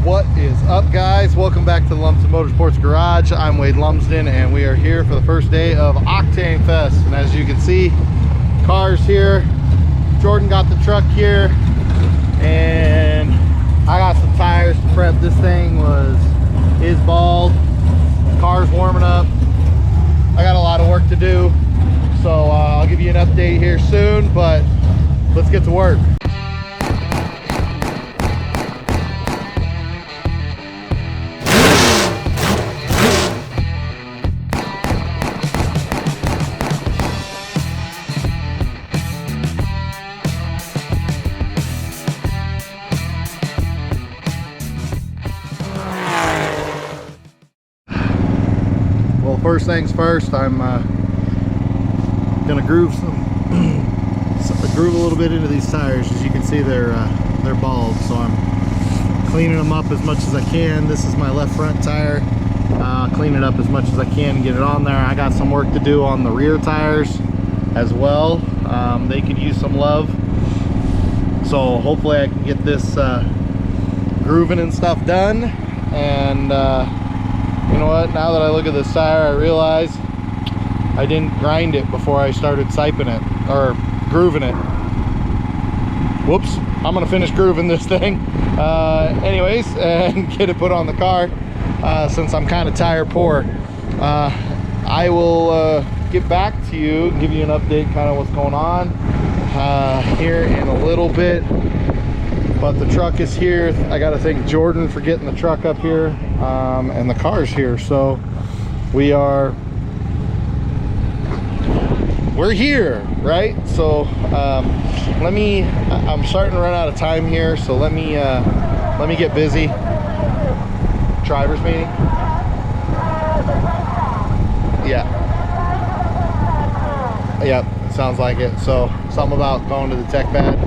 What is up, guys? Welcome back to the Lumsden Motorsports Garage. I'm Wade Lumsden, and we are here for the first day of Octane Fest. And as you can see, cars here. Jordan got the truck here, and I got some tires to prep. This thing is bald. Car's warming up. I got a lot of work to do, so I'll give you an update here soon. But let's get to work. First things first, I'm gonna groove a little bit into these tires. As you can see, they're bald, so I'm cleaning them up as much as I can. This is my left front tire. Clean it up as much as I can and get it on there. I got some work to do on the rear tires as well. They could use some love, so hopefully I can get this grooving and stuff done. And you know what, now that I look at this tire, I realize I didn't grind it before I started siping it, or grooving it. Whoops, I'm gonna finish grooving this thing anyways, and get it put on the car, since I'm kind of tire poor. I will get back to you and give you an update, kind of what's going on here in a little bit. But the truck is here. I got to thank Jordan for getting the truck up here, and the car's here. So we're here, right? So I'm starting to run out of time here, so let me get busy. Driver's meeting. Yep, sounds like it. So something about going to the tech pad.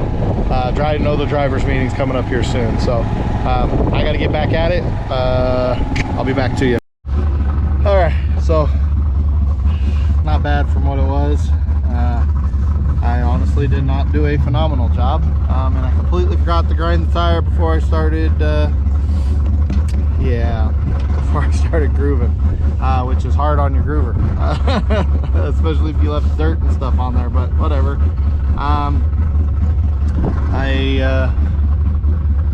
I know the driver's meeting's coming up here soon, so I got to get back at it. I'll be back to you. All right, so not bad from what it was. I honestly did not do a phenomenal job, and I completely forgot to grind the tire before I started. Before I started grooving, which is hard on your groover, especially if you left dirt and stuff on there. But whatever.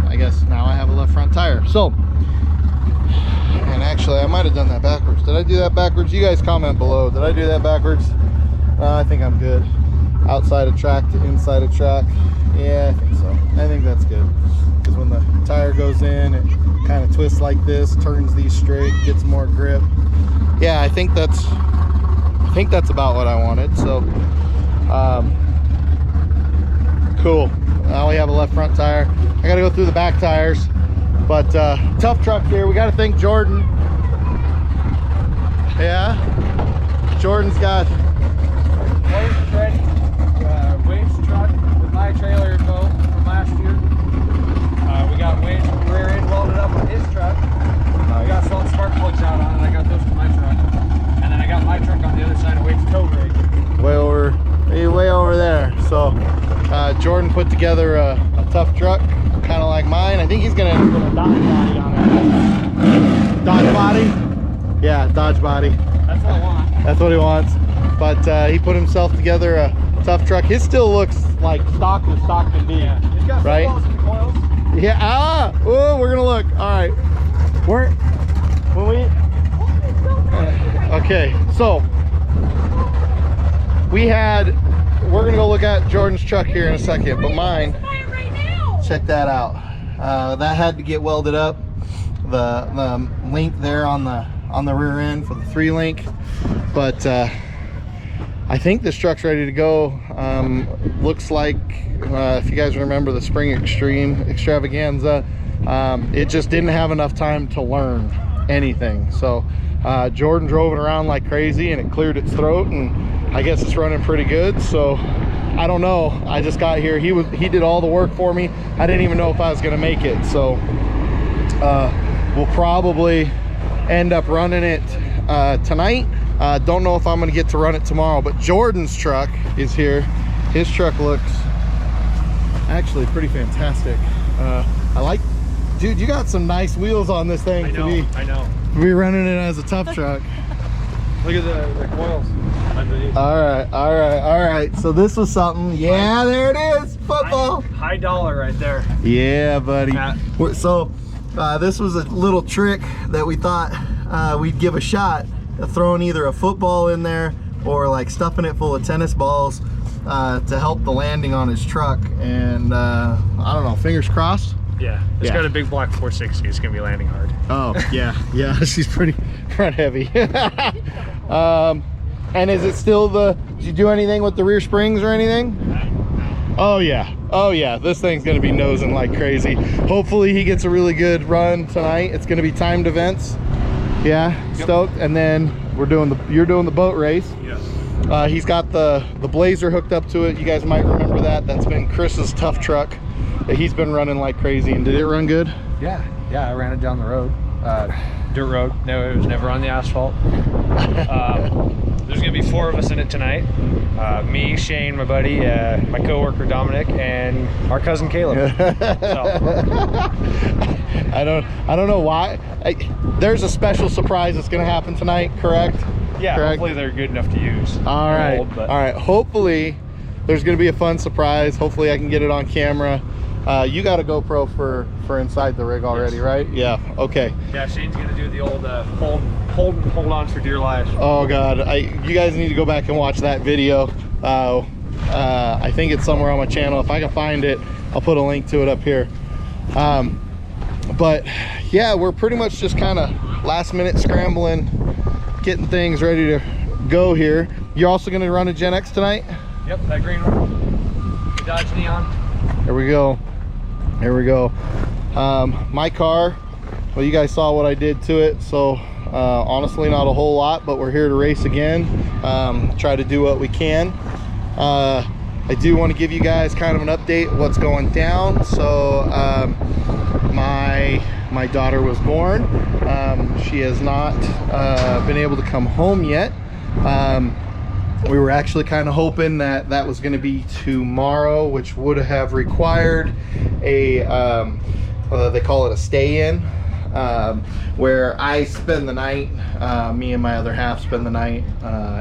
I guess now I have a left front tire. So, and actually I might have done that backwards. Did I do that backwards? You guys comment below. Did I do that backwards? I think I'm good. Outside of track to inside of track. Yeah, I think so. I think that's good, because when the tire goes in, it kind of twists like this, turns these straight, gets more grip. Yeah, I think that's about what I wanted. So cool. Now we have a left front tire. I got to go through the back tires, but tough truck here. We got to thank Jordan. Yeah, Jordan's got Wade's ready. Wade's truck with my trailer info from last year. We got Wade's rear end welded up on his truck. We got some spark plugs out on it. I got those to my truck, and then I got my truck on the other side of Wade's tow rig. Way over there. So Jordan put together a tough truck, kind of like mine. I think he's gonna put a Dodge body on it. Dodge body? Yeah, Dodge body. That's what I want. That's what he wants. But he put himself together a tough truck. His still looks like stock as stock can be. Yeah, he's got right? Some coils. Yeah. Oh, we're gonna look. All right. Okay. So we're gonna go look at Jordan's truck here in a second, but mine, check that out. That had to get welded up. The link there on the rear end for the 3-link, but I think this truck's ready to go. Looks like, if you guys remember the Spring Extreme Extravaganza, it just didn't have enough time to learn anything. So Jordan drove it around like crazy, and it cleared its throat, and I guess it's running pretty good. So I don't know, I just got here. He did all the work for me. I didn't even know if I was gonna make it. So we'll probably end up running it tonight. Don't know if I'm gonna get to run it tomorrow, but Jordan's truck is here. His truck looks actually pretty fantastic. I like dude, you got some nice wheels on this thing. I know. To be running it as a Tuff truck. Look at the coils underneath. All right. So this was something. Yeah, there it is. Football. High dollar right there. Yeah, buddy. Yeah. So this was a little trick that we thought we'd give a shot, throwing either a football in there or like stuffing it full of tennis balls to help the landing on his truck. And I don't know, fingers crossed. Yeah, it's got a big block 460. It's gonna be landing hard. Oh yeah, she's pretty front heavy. And is it still did you do anything with the rear springs or anything? Oh yeah, this thing's gonna be nosing like crazy. Hopefully he gets a really good run tonight. It's gonna be timed events. Yeah, stoked. And then you're doing the boat race. Yes. He's got the Blazer hooked up to it. You guys might remember that. That's been Chris's Tuff truck that he's been running like crazy. And did it run good? Yeah, I ran it down the road, dirt road. No, it was never on the asphalt. There's gonna be 4 of us in it tonight. Me, Shane, my buddy, my coworker Dominic, and our cousin Caleb. I don't know why. There's a special surprise that's gonna happen tonight, correct? Yeah, correct? Hopefully they're good enough to use. All right. Hopefully there's gonna be a fun surprise. Hopefully I can get it on camera. You got a GoPro for inside the rig already, yes. Right? Yeah. Okay. Yeah, Shane's gonna do the old hold on for dear life. Oh God, you guys need to go back and watch that video. I think it's somewhere on my channel. If I can find it, I'll put a link to it up here. But yeah, we're pretty much just kind of last minute scrambling, getting things ready to go here. You're also gonna run a Gen X tonight? Yep, that green one. Dodge Neon. There we go. My car, well, you guys saw what I did to it, so honestly not a whole lot, but we're here to race again. Try to do what we can. I do want to give you guys kind of an update of what's going down. So my daughter was born. She has not been able to come home yet. We were actually kind of hoping that that was going to be tomorrow, which would have required a they call it a stay-in, where I spend the night, me and my other half spend the night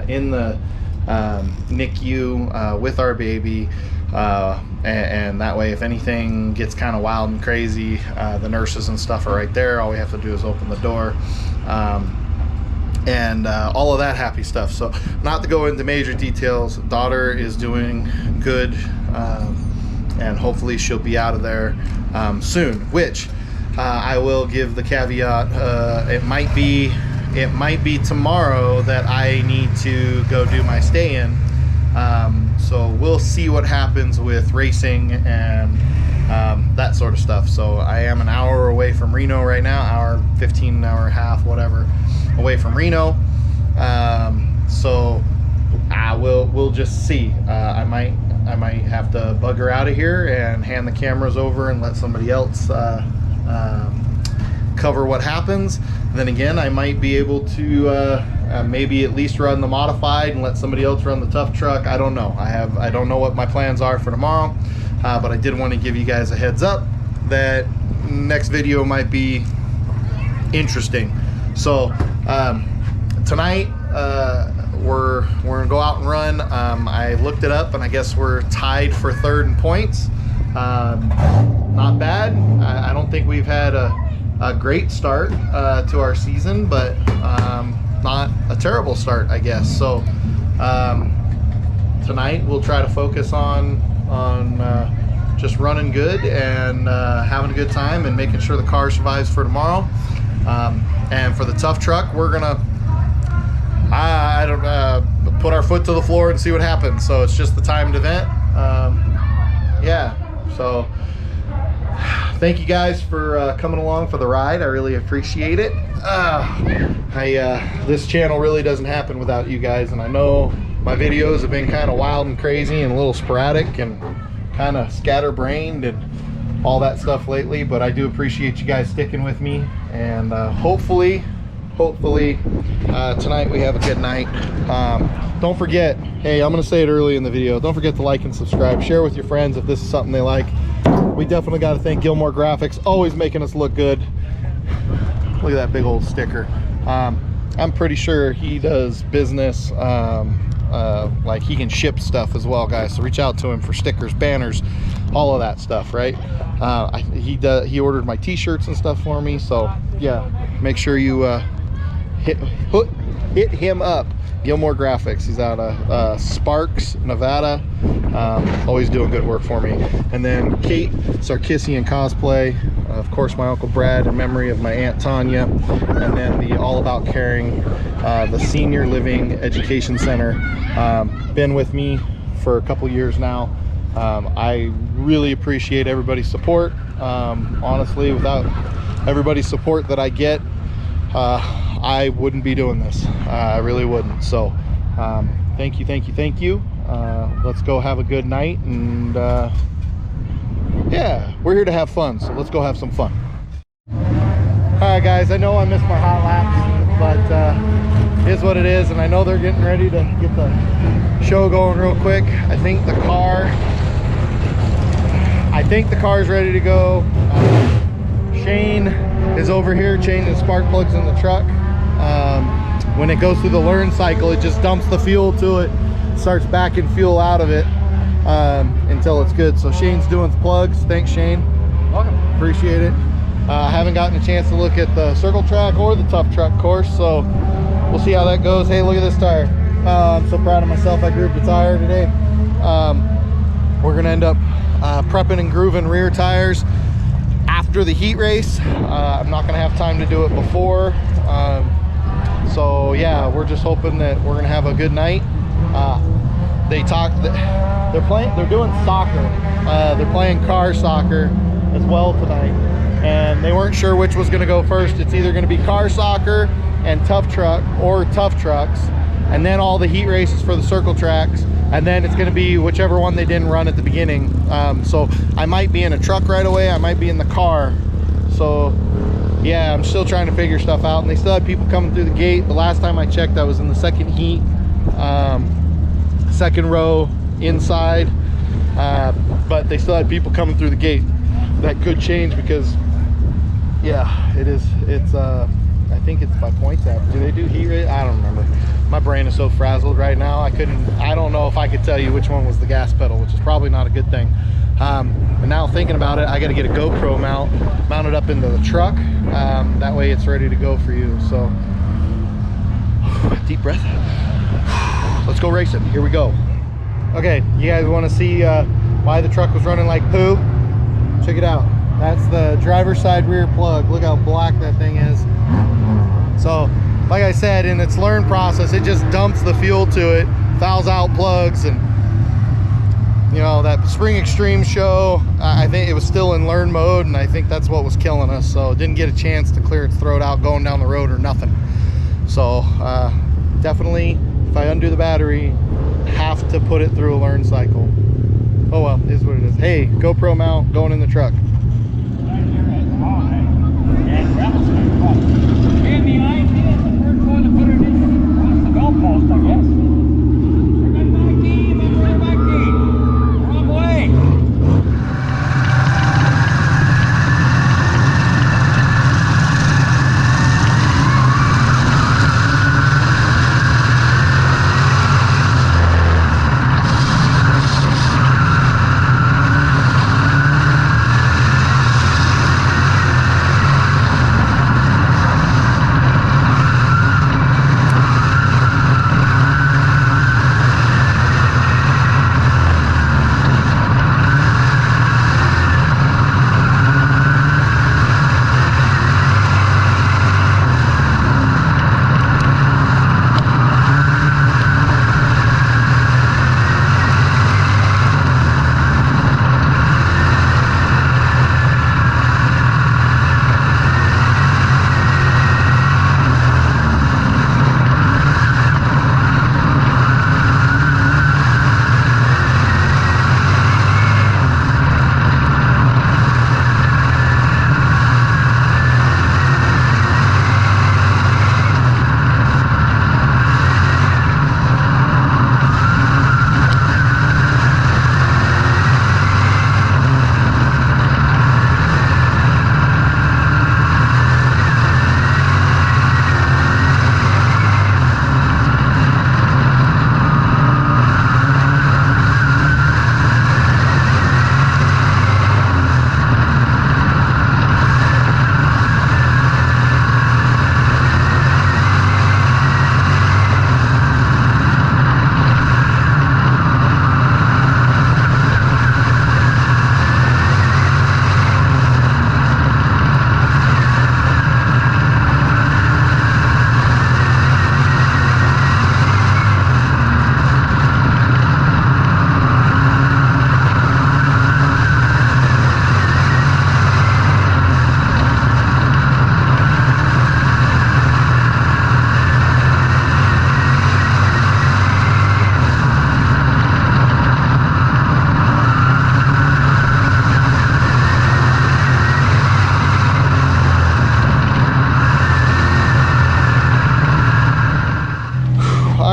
in the NICU with our baby, and that way if anything gets kind of wild and crazy, the nurses and stuff are right there. All we have to do is open the door, and all of that happy stuff. So not to go into major details, daughter is doing good, and hopefully she'll be out of there soon, which I will give the caveat, it might be tomorrow that I need to go do my stay-in. So we'll see what happens with racing and that sort of stuff. So I am an hour away from Reno right now, hour 15, hour and a half, whatever, away from Reno. So we'll just see. I might have to bugger out of here and hand the cameras over and let somebody else cover what happens. Then again, I might be able to maybe at least run the modified and let somebody else run the Tuff truck. I don't know. I don't know what my plans are for tomorrow, but I did want to give you guys a heads up that next video might be interesting. So tonight we're gonna go out and run. I looked it up and I guess we're tied for third in points. Not bad. I don't think we've had a great start to our season, but not a terrible start, I guess. So tonight we'll try to focus on just running good and having a good time and making sure the car survives for tomorrow. And for the Tuff truck, we're gonna put our foot to the floor and see what happens. So it's just the timed event. Yeah, so thank you guys for coming along for the ride. I really appreciate it. This channel really doesn't happen without you guys, and I know my videos have been kind of wild and crazy and a little sporadic and kind of scatterbrained and all that stuff lately, but I do appreciate you guys sticking with me, and hopefully tonight we have a good night. Don't forget, hey, I'm gonna say it early in the video, don't forget to like and subscribe, share with your friends if this is something they like. we definitely got to thank Gilmore Graphics, always making us look good. Look at that big old sticker. I'm pretty sure he does business, like he can ship stuff as well, guys. So reach out to him for stickers, banners, all of that stuff, right? He ordered my t-shirts and stuff for me. So yeah, make sure you hit him up. Gilmore Graphics. He's out of Sparks, Nevada. Always doing good work for me. And then Kate Sarkissian Cosplay, of course my Uncle Brad in memory of my Aunt Tanya, and then the All About Caring, the Senior Living Education Center. Been with me for a couple years now. I really appreciate everybody's support. Honestly, without everybody's support that I get, I wouldn't be doing this. I really wouldn't. So thank you. Let's go have a good night, and yeah, we're here to have fun, so let's go have some fun. All right guys, I know I missed my hot laps, but it is what it is, and I know they're getting ready to get the show going real quick. I think the car's ready to go. Shane is over here changing spark plugs in the truck. When it goes through the learn cycle, it just dumps the fuel to it, starts backing fuel out of it until it's good. So Shane's doing the plugs. Thanks, Shane. Welcome. Appreciate it. I haven't gotten a chance to look at the circle track or the Tuff truck course, so we'll see how that goes. Hey, look at this tire. I'm so proud of myself. I grooved the tire today. We're gonna end up prepping and grooving rear tires after the heat race. I'm not gonna have time to do it before. So yeah, we're just hoping that we're gonna have a good night. They're doing soccer. They're playing car soccer as well tonight, and they weren't sure which was gonna go first. It's either gonna be car soccer and Tuff truck, or Tuff trucks, and then all the heat races for the circle tracks, and then it's gonna be whichever one they didn't run at the beginning. So I might be in a truck right away, I might be in the car. So yeah, I'm still trying to figure stuff out, and they still had people coming through the gate. The last time I checked, I was in the second heat, second row inside, but they still had people coming through the gate. That could change because yeah, it's I think it's by points after. Do they do heat rate? I don't remember. My brain is so frazzled right now, I don't know if I could tell you which one was the gas pedal, which is probably not a good thing. And now thinking about it, I got to get a GoPro mounted up into the truck. That way it's ready to go for you. So deep breath. Let's go racing. Here we go. Okay, you guys want to see why the truck was running like poo? Check it out. That's the driver's side rear plug. Look how black that thing is. So like I said, in its learn process, it just dumps the fuel to it, fouls out plugs, and you know, that Spring Extreme show, I think it was still in learn mode, and I think that's what was killing us. So it didn't get a chance to clear its throat out going down the road or nothing. So definitely, if I undo the battery, have to put it through a learn cycle. Oh well, it is what it is. Hey, GoPro mount going in the truck. And the idea is the first one to put it in across the goalpost, I guess. We're going back in, and we're back in. Wrong way.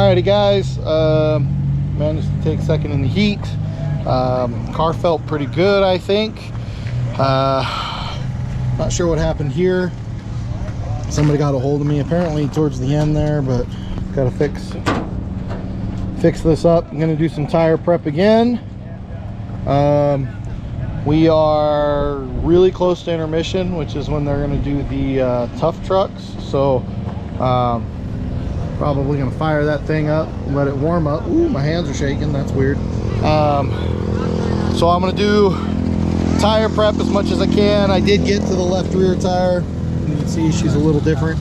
Alrighty guys, managed to take second in the heat. Car felt pretty good, I think. Not sure what happened here. Somebody got a hold of me apparently towards the end there, but gotta fix this up. I'm gonna do some tire prep again. We are really close to intermission, which is when they're gonna do the Tuff trucks. So probably gonna fire that thing up and let it warm up. Ooh, my hands are shaking, that's weird. So I'm gonna do tire prep as much as I can. I did get to the left rear tire. You can see she's a little different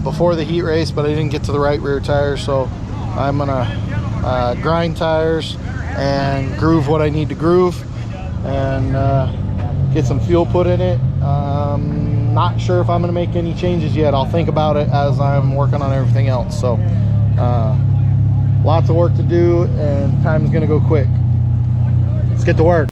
before the heat race, but I didn't get to the right rear tire. So I'm gonna grind tires and groove what I need to groove and get some fuel put in it. Not sure if I'm gonna make any changes yet. I'll think about it as I'm working on everything else. So lots of work to do and time's gonna go quick. Let's get to work.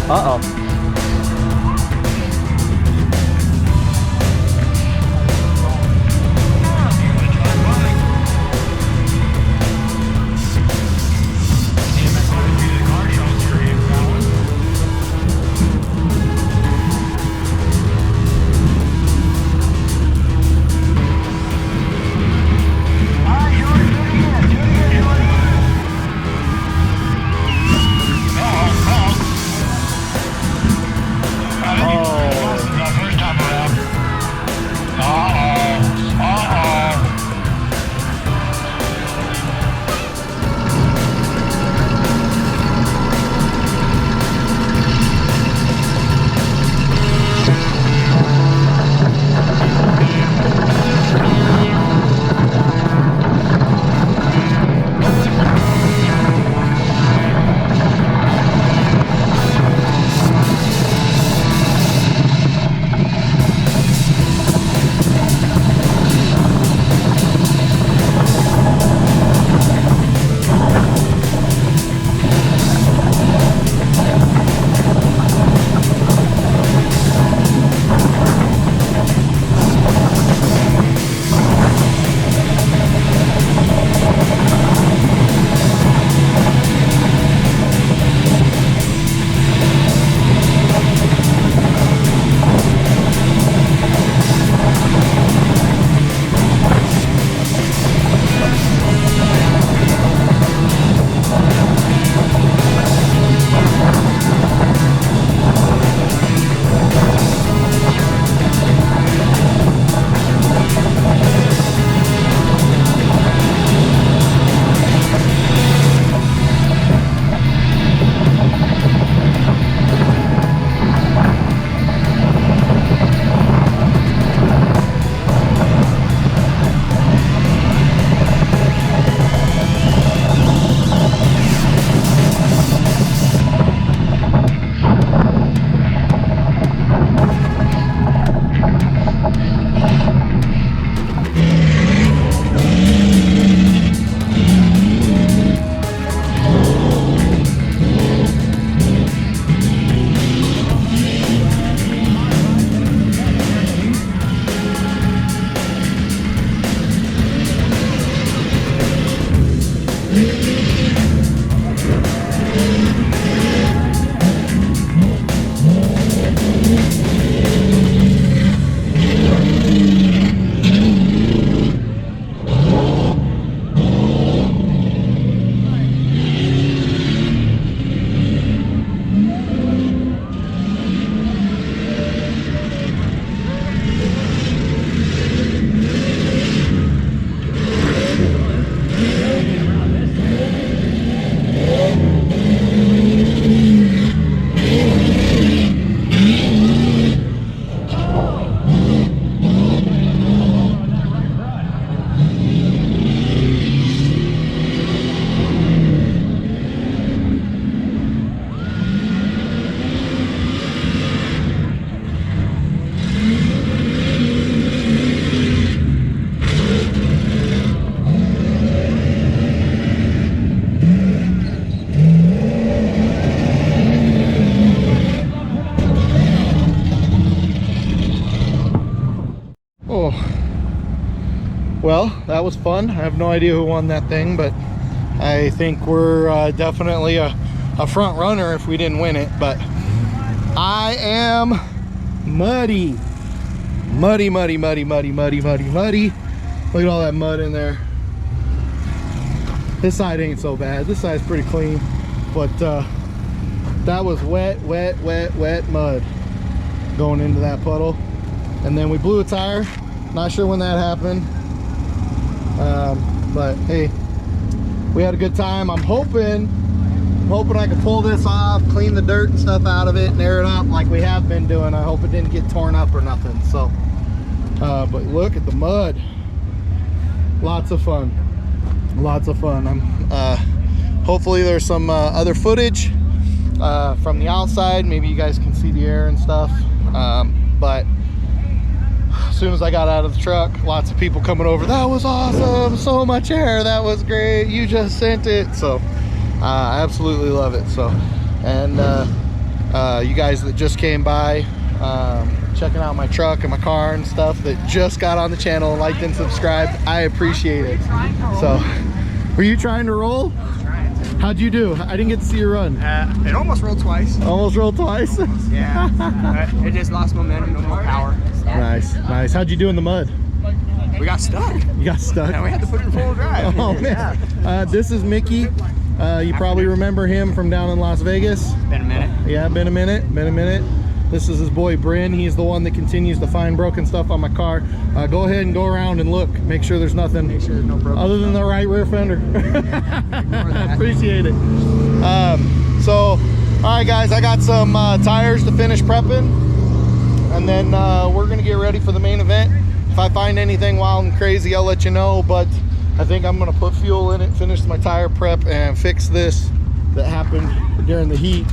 Uh-oh. was fun. I have no idea who won that thing, but I think we're definitely a front runner if we didn't win it. But I am muddy. Muddy, muddy, muddy, muddy, muddy, muddy, muddy. Look at all that mud in there. This side ain't so bad. This side's pretty clean. But that was wet, wet, wet, wet mud going into that puddle. And then we blew a tire. Not sure when that happened. But hey, we had a good time. I'm hoping I can pull this off, clean the dirt and stuff out of it, and air it up like we have been doing. I hope it didn't get torn up or nothing. So, but look at the mud. Lots of fun. Lots of fun. Hopefully there's some other footage from the outside. Maybe you guys can see the air and stuff. But as soon as I got out of the truck, lots of people coming over. That was awesome. So much air. That was great. You just sent it. So I absolutely love it. So, and you guys that just came by, checking out my truck and my car and stuff, that just got on the channel and liked and subscribed, I appreciate it. So, were you trying to roll? How'd you do? I didn't get to see you run. It almost rolled twice. Almost rolled twice? Yeah. It just lost momentum, no more power. Nice, nice. How'd you do in the mud? We got stuck. You got stuck? And we had to put it in full drive. Oh, man. This is Mickey. You probably remember him from down in Las Vegas. Been a minute. Yeah, been a minute. This is his boy Bryn. He's the one that continues to find broken stuff on my car. Go ahead and go around and look. Make sure there's nothing. Make sure there's no broken other than the right rear fender. I appreciate it. So, all right, guys, I got some tires to finish prepping, and then we're gonna get ready for the main event. If I find anything wild and crazy, I'll let you know. But I think I'm gonna put fuel in it, finish my tire prep, and fix this that happened during the heat.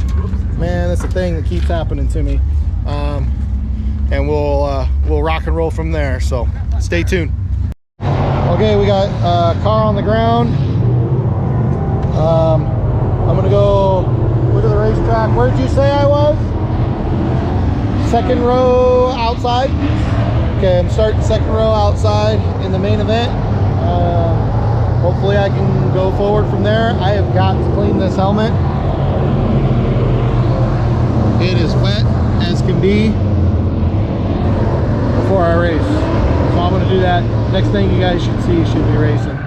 Man, that's a thing that keeps happening to me. And we'll rock and roll from there. So stay tuned. Okay, we got a car on the ground. I'm gonna go look at the racetrack. Where'd you say I was? Second row outside. Okay, I'm starting second row outside in the main event. Hopefully I can go forward from there. I have got to clean this helmet. It is wet as can be before I race. So I'm going to do that. Next thing you guys should see should be racing.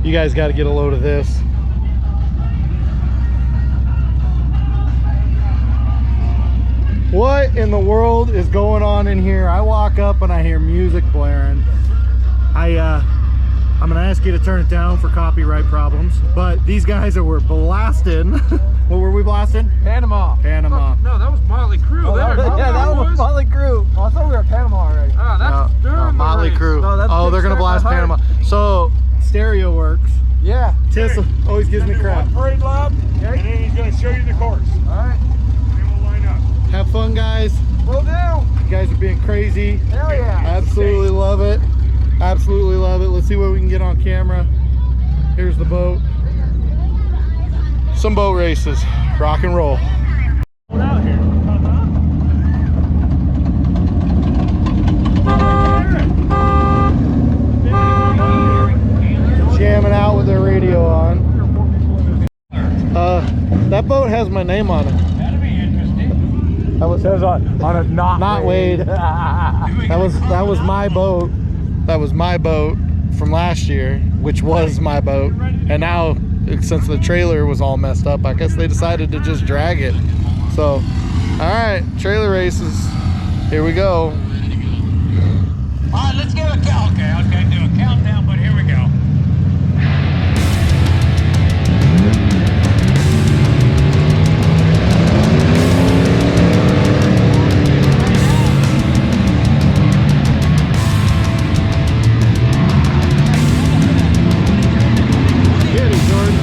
You guys got to get a load of this. What in the world is going on in here? I walk up and I hear music blaring. I'm gonna ask you to turn it down for copyright problems, but these guys that were blasting. What were we blasting? Panama. Panama. No, that was Motley Crue. Oh, there. yeah, that was Motley Crue. Oh, I thought we were at Panama already. Ah, that's during Motley the race. Crue. No, that's Oh, they're gonna Kickstart blast My Heart. Panama. So stereo works. Yeah. Tiss always gives me crap. One parade lap, and then he's going to show you the course. All right. And we'll line up. Have fun, guys. Will do. You guys are being crazy. Hell yeah. Absolutely love it. Absolutely love it. Let's see what we can get on camera. Here's the boat. Some boat races. Rock and roll. Out here. Jamming out with their radio on. That boat has my name on it. That'd be interesting. That was Says on it, not Wade. That was my boat. That was my boat from last year, which was my boat. And now, since the trailer was all messed up, I guess they decided to just drag it. So, all right, trailer races. Here we go. All right, let's give a count. Okay, I was going to do a countdown, but here we go. Get it, Jordan.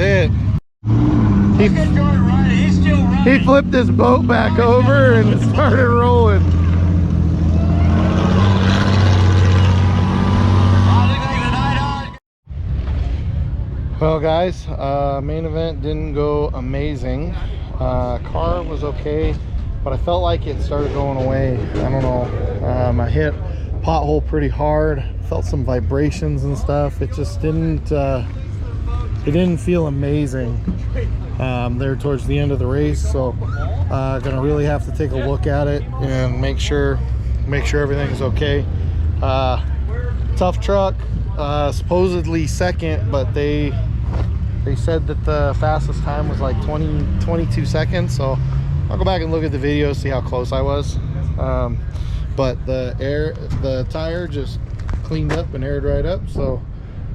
it. Look at Jordan running. He's still running. He flipped his boat back over and started rolling. Well guys, main event didn't go amazing. Car was okay, but I felt like it started going away. I don't know. I hit pothole pretty hard, felt some vibrations and stuff. It just didn't feel amazing there towards the end of the race. So gonna really have to take a look at it and make sure everything's okay. Tough truck, supposedly second, but they said that the fastest time was like 22 seconds. So I'll go back and look at the video, see how close I was. But the tire just cleaned up and aired right up, so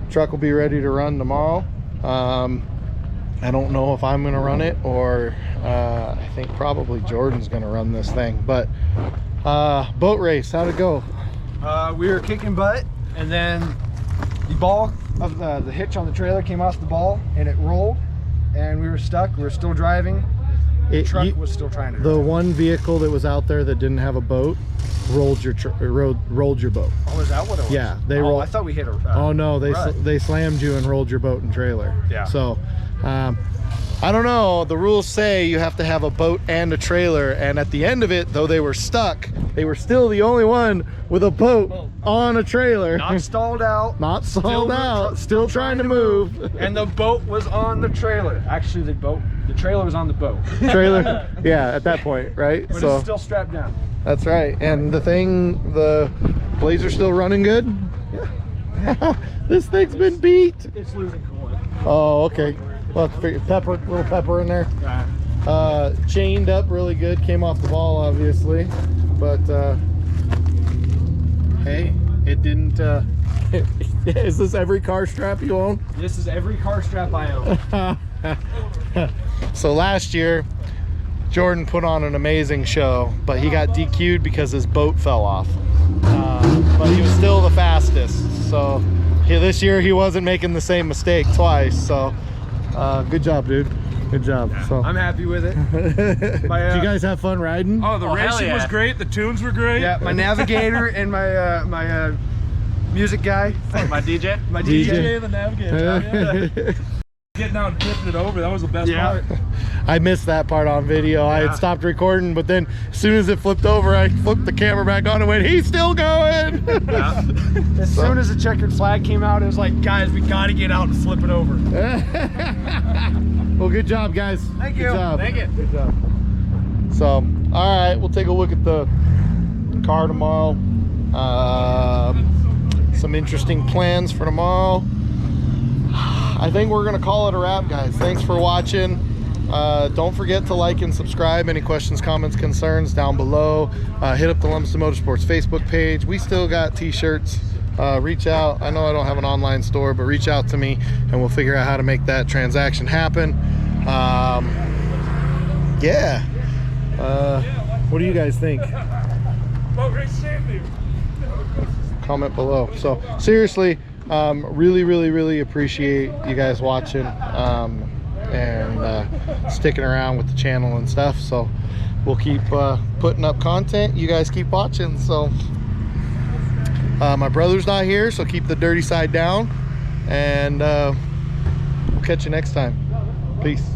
truck will be ready to run tomorrow. I don't know if I'm gonna run it, or I think probably Jordan's gonna run this thing. But boat race, how'd it go? We were kicking butt, and then the ball of the hitch on the trailer came off the ball, and it rolled, and we were stuck. We were still driving. The truck was still trying to drive. The one vehicle that was out there that didn't have a boat rolled your boat. Oh, is that what it was? Yeah, they rolled. I thought we hit a oh no, they slammed you and rolled your boat and trailer. Yeah. So I don't know, the rules say you have to have a boat and a trailer, and at the end of it, though they were stuck, they were still the only one with a boat on a trailer. Not stalled out. Not stalled out. Still trying to move. And the boat was on the trailer. Actually, the trailer was on the boat. Trailer, yeah, at that point, right? But so it's still strapped down. that's right. And the blades are still running good. Yeah. This thing's been beat. It's losing coolant. Oh, okay. Well, little pepper in there. Chained up really good. Came off the ball, obviously, but hey, it didn't. Is this every car strap you own? This is every car strap I own. So last year, Jordan put on an amazing show, but he got DQ'd because his boat fell off. But he was still the fastest. So this year he wasn't making the same mistake twice. So good job, dude. Good job. So I'm happy with it. did you guys have fun riding? Oh, the racing was great. The tunes were great. Yeah, my navigator and my music guy. My DJ? My DJ, DJ. the navigator. Yeah. Getting out and flipping it over, that was the best part. I missed that part on video. I had stopped recording, but then as soon as it flipped over, I flipped the camera back on and went, he's still going. As soon as the checkered flag came out, it was like, guys, we got to get out and flip it over. Well, good job, guys. Thank you. Good job. Thank you. Good job. So, all right, we'll take a look at the car tomorrow. Some interesting plans for tomorrow. I think we're gonna call it a wrap, guys. Thanks for watching. Don't forget to like and subscribe. Any questions, comments, concerns down below. Hit up the Lumsden Motorsports Facebook page. We still got t-shirts. Reach out. I know I don't have an online store, but reach out to me and we'll figure out how to make that transaction happen. Yeah. What do you guys think? Comment below. So seriously, really appreciate you guys watching and sticking around with the channel and stuff. So we'll keep putting up content. You guys keep watching. So my brother's not here, so keep the dirty side down, and we'll catch you next time. Peace.